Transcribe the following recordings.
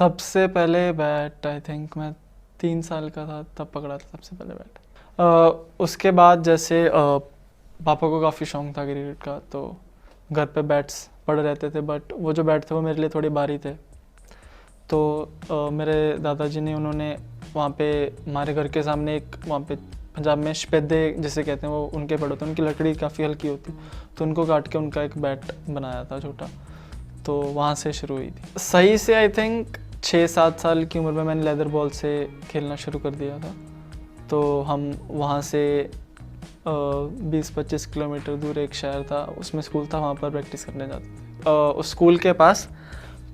सबसे पहले bat I think मैं 3 साल का था तब पकड़ा था सबसे पहले बैट। उसके बाद जैसे पापा को काफ़ी शौक था क्रिकेट का, तो घर पे बैट्स पड़े रहते थे, बट वो जो बैट थे वो मेरे लिए थोड़े भारी थे। तो मेरे दादाजी ने उन्होंने वहाँ पे हमारे घर के सामने एक, वहाँ पे पंजाब में शपेदे जिसे कहते हैं, वो उनके पड़े होते हैं, उनकी लकड़ी काफ़ी हल्की होती, तो उनको काट के उनका एक बैट बनाया था छोटा। तो वहाँ से शुरू हुई थी। सही से आई थिंक 6-7 साल की उम्र में मैंने लेदर बॉल से खेलना शुरू कर दिया था। तो हम वहाँ से 20-25 किलोमीटर दूर एक शहर था, उसमें स्कूल था, वहाँ पर प्रैक्टिस करने जाते थे। उस स्कूल के पास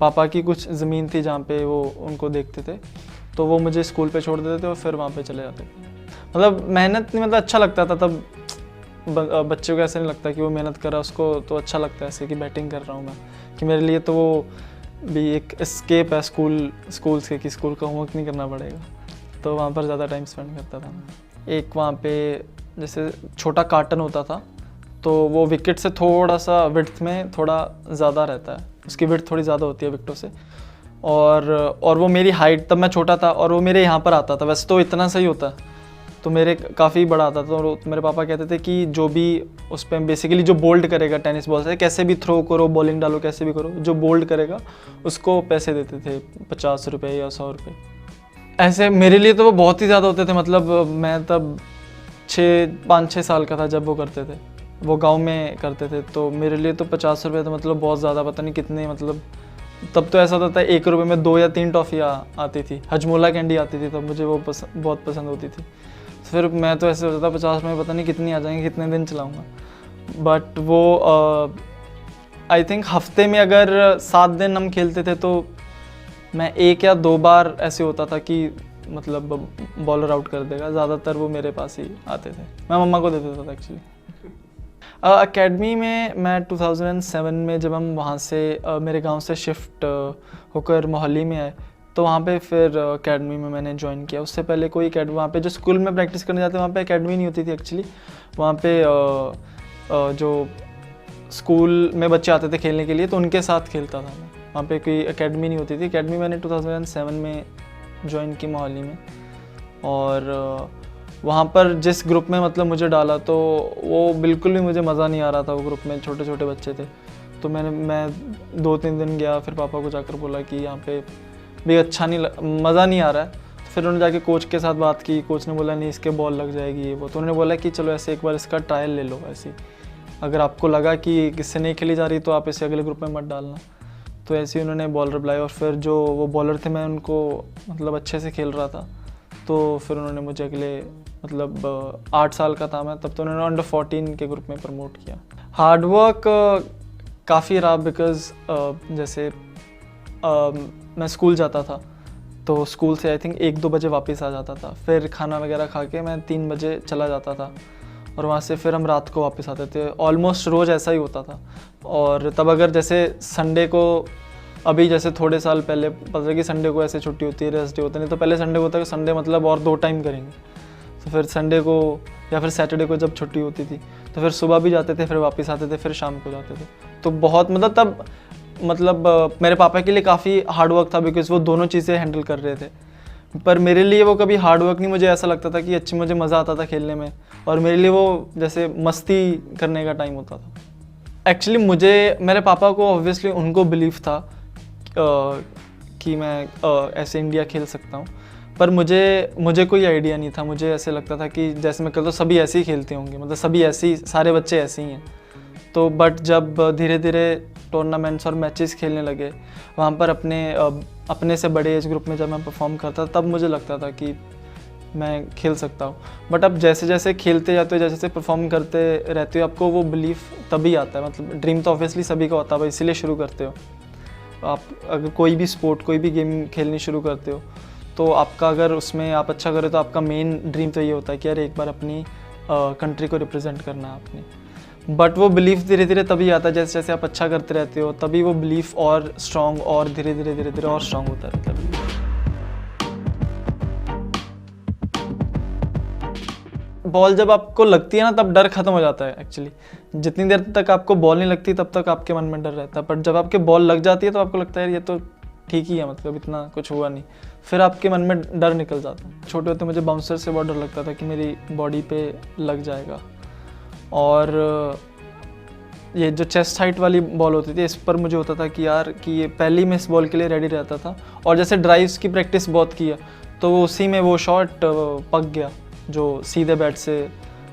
पापा की कुछ ज़मीन थी जहाँ पे वो उनको देखते थे, तो वो मुझे स्कूल पे छोड़ देते थे और फिर वहाँ पे चले जाते थे। मतलब मेहनत नहीं, मतलब अच्छा लगता था तब। बच्चे को ऐसे नहीं लगता कि वो मेहनत कर रहा है, उसको तो अच्छा लगता है ऐसे कि बैटिंग कर रहा हूँ मैं, कि मेरे लिए तो वो भी एक एस्केप है स्कूल से, कि स्कूल का होमवर्क नहीं करना पड़ेगा। तो वहाँ पर ज़्यादा टाइम स्पेंड करता था मैं। एक वहाँ पे जैसे छोटा कार्टन होता था, तो वो विकेट से थोड़ा सा विड्थ में थोड़ा ज़्यादा रहता है, उसकी विड्थ थोड़ी ज़्यादा होती है विकेटों से। और वो मेरी हाइट, तब मैं छोटा था और वो मेरे यहाँ पर आता था, वैसे तो इतना सही होता है, तो मेरे काफ़ी बड़ा आता था। और मेरे पापा कहते थे कि जो भी उस पर बेसिकली जो बोल्ड करेगा टेनिस बॉल से, कैसे भी थ्रो करो, बॉलिंग डालो, कैसे भी करो, जो बोल्ड करेगा उसको पैसे देते थे, 50 रुपये या 100 रुपये। ऐसे मेरे लिए तो वो बहुत ही ज़्यादा होते थे। मतलब मैं तब 5-6 साल का था जब वो करते थे, वो गांव में करते थे, तो मेरे लिए तो 50 रुपये तो मतलब बहुत ज़्यादा, पता नहीं कितने, मतलब तब तो ऐसा होता था 1 रुपये में 2 या 3 टॉफ़ियाँ आती थी, हजमोला कैंडी आती थी, तब मुझे वो बहुत पसंद होती थी। फिर मैं तो ऐसे होता था 50 में पता नहीं कितनी आ जाएंगे, कितने दिन चलाऊँगा। बट वो आई थिंक हफ्ते में अगर 7 दिन हम खेलते थे, तो मैं 1 या 2 बार ऐसे होता था कि मतलब बॉलर आउट कर देगा, ज़्यादातर वो मेरे पास ही आते थे, मैं मम्मा को दे देता था एक्चुअली। एकेडमी में मैं 2007 में जब हम वहाँ से मेरे गांव से शिफ्ट होकर मोहाली में आए, तो वहाँ पे फिर एकेडमी में मैंने ज्वाइन किया। उससे पहले कोई एकेडमी, वहाँ पे जो स्कूल में प्रैक्टिस करने जाते वहाँ पे एकेडमी नहीं होती थी एक्चुअली। वहाँ पे जो स्कूल में बच्चे आते थे खेलने के लिए, तो उनके साथ खेलता था मैं, वहाँ पे कोई एकेडमी नहीं होती थी। एकेडमी मैंने 2007 में ज्वाइन की मोहाली में, और वहाँ पर जिस ग्रुप में मतलब मुझे डाला, तो वो बिल्कुल भी मुझे मज़ा नहीं आ रहा था। वो ग्रुप में छोटे छोटे बच्चे थे, तो मैं 2-3 दिन गया, फिर पापा को जाकर बोला कि यहाँ पे भी अच्छा नहीं, मज़ा नहीं आ रहा है। तो फिर उन्होंने जाके कोच के साथ बात की, कोच ने बोला नहीं इसके बॉल लग जाएगी ये वो, तो उन्होंने बोला कि चलो ऐसे एक बार इसका ट्रायल ले लो, ऐसे अगर आपको लगा कि किससे नहीं खेली जा रही तो आप इसे अगले ग्रुप में मत डालना। तो ऐसे ही उन्होंने बॉलर बुलाए, और फिर जो वो बॉलर थे मैं उनको मतलब अच्छे से खेल रहा था, तो फिर उन्होंने मुझे अगले मतलब 8 साल का था मैं तब, तो उन्होंने अंडर 14 के ग्रुप में प्रमोट किया। हार्डवर्क काफ़ी रहा, बिकॉज़ जैसे मैं स्कूल जाता था, तो स्कूल से आई थिंक 1-2 बजे वापस आ जाता था, फिर खाना वगैरह खा के मैं 3 बजे चला जाता था, और वहाँ से फिर हम रात को वापस आते थे। ऑलमोस्ट रोज़ ऐसा ही होता था। और तब अगर जैसे संडे को, अभी जैसे थोड़े साल पहले पता है कि संडे को ऐसे छुट्टी होती है, रेस्ट डे होता नहीं, तो पहले संडे को होता है कि संडे मतलब और 2 टाइम करेंगे, तो फिर संडे को या फिर सैटरडे को जब छुट्टी होती थी, तो फिर सुबह भी जाते थे, फिर वापस आते थे, फिर शाम को जाते थे। तो बहुत मतलब तब मतलब मेरे पापा के लिए काफ़ी हार्डवर्क था, बिकॉज़ वो दोनों चीज़ें हैंडल कर रहे थे। पर मेरे लिए वो कभी हार्डवर्क नहीं, मुझे ऐसा लगता था कि अच्छी, मुझे मज़ा आता था खेलने में, और मेरे लिए वो जैसे मस्ती करने का टाइम होता था। एक्चुअली मुझे, मेरे पापा को ऑब्वियसली उनको बिलीव था कि मैं ऐसे इंडिया खेल सकता हूँ, पर मुझे कोई आइडिया नहीं था। मुझे ऐसे लगता था कि जैसे मैं कहता हूँ सभी ऐसे ही खेलते होंगे, मतलब सभी ऐसे ही, सारे बच्चे ऐसे ही हैं। तो बट जब धीरे धीरे टूर्नामेंट्स और मैचेस खेलने लगे, वहाँ पर अपने से बड़े एज ग्रुप में जब मैं परफॉर्म करता, तब मुझे लगता था कि मैं खेल सकता हूँ। बट अब जैसे जैसे खेलते जाते हो, जैसे जैसे परफॉर्म करते रहते हो, आपको वो बिलीफ तभी आता है। मतलब ड्रीम तो ऑब्वियसली सभी का होता है, इसीलिए शुरू करते हो आप। अगर कोई भी स्पोर्ट, कोई भी गेम खेलनी शुरू करते हो, तो आपका अगर उसमें आप अच्छा करें, तो आपका मेन ड्रीम तो ये होता है कि यार एक बार अपनी कंट्री को रिप्रेजेंट करना है आपने। बट वो बिलीफ धीरे धीरे तभी आता है जैसे जैसे आप अच्छा करते रहते हो, तभी वो बिलीफ और स्ट्रॉन्ग, और धीरे धीरे और स्ट्रॉन्ग होता रहता है। बॉल जब आपको लगती है ना, तब डर खत्म हो जाता है एक्चुअली। जितनी देर तक आपको बॉल नहीं लगती, तब तक आपके मन में डर रहता है, पर जब आपके बॉल लग जाती है, तो आपको लगता है ये तो ठीक ही है, मतलब इतना कुछ हुआ नहीं। फिर आपके मन में डर निकल जाता है। छोटे होते मुझे बाउंसर से बहुत डर लगता था कि मेरी बॉडी पे लग जाएगा। और ये जो चेस्ट हाइट वाली बॉल होती थी, इस पर मुझे होता था कि यार कि ये पहली मैं इस बॉल के लिए रेडी रहता था। और जैसे ड्राइव्स की प्रैक्टिस बहुत की है, तो उसी में वो शॉट पक गया जो सीधे बैट से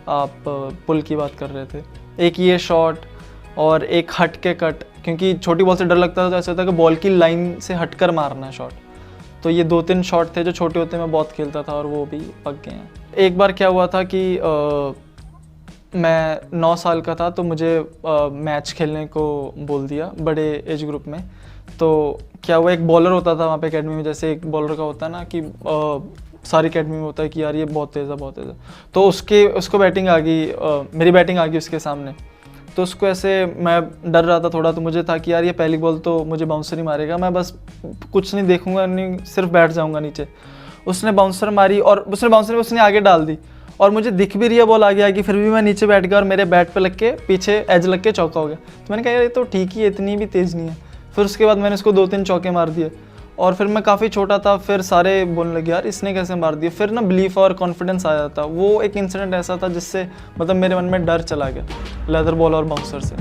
आप पुल की बात कर रहे थे। एक ये शॉट और एक हट के कट, क्योंकि छोटी बॉल से डर लगता था, तो ऐसा होता है कि बॉल की लाइन से हटकर मारना है शॉट। तो ये 2-3 शॉट थे जो छोटे होते मैं बहुत खेलता था और वो भी पक गए हैं। एक बार क्या हुआ था कि मैं 9 साल का था, तो मुझे मैच खेलने को बोल दिया बड़े एज ग्रुप में। तो क्या हुआ, एक बॉलर होता था वहाँ पे एकेडमी में, जैसे एक बॉलर का होता है ना कि सारी एकेडमी में होता है कि यार ये बहुत तेज़ है बहुत तेज़ है। तो उसको बैटिंग आ गई, मेरी बैटिंग आ गई उसके सामने। तो उसको ऐसे, मैं डर रहा था थोड़ा, तो मुझे था कि यार ये पहली बॉल तो मुझे बाउंसर ही मारेगा, मैं बस कुछ नहीं देखूंगा, नहीं सिर्फ बैठ जाऊंगा नीचे। उसने बाउंसर मारी और उसने आगे डाल दी, और मुझे दिख भी रही है बॉल आगे आगे, फिर भी मैं नीचे बैठ गया और मेरे बैट पे लग के पीछे एज लग के चौका हो गया। तो मैंने कहा यार ये तो ठीक ही है, इतनी भी तेज़ नहीं है। फिर उसके बाद मैंने उसको 2-3 चौके मार दिए, और फिर मैं काफ़ी छोटा था, फिर सारे बोलने लगे यार इसने कैसे मार दिए। फिर ना बिलीफ और कॉन्फिडेंस आ जाता। वो एक इंसिडेंट ऐसा था जिससे मतलब मेरे मन में डर चला गया लेदर बॉल और बाउंसर से।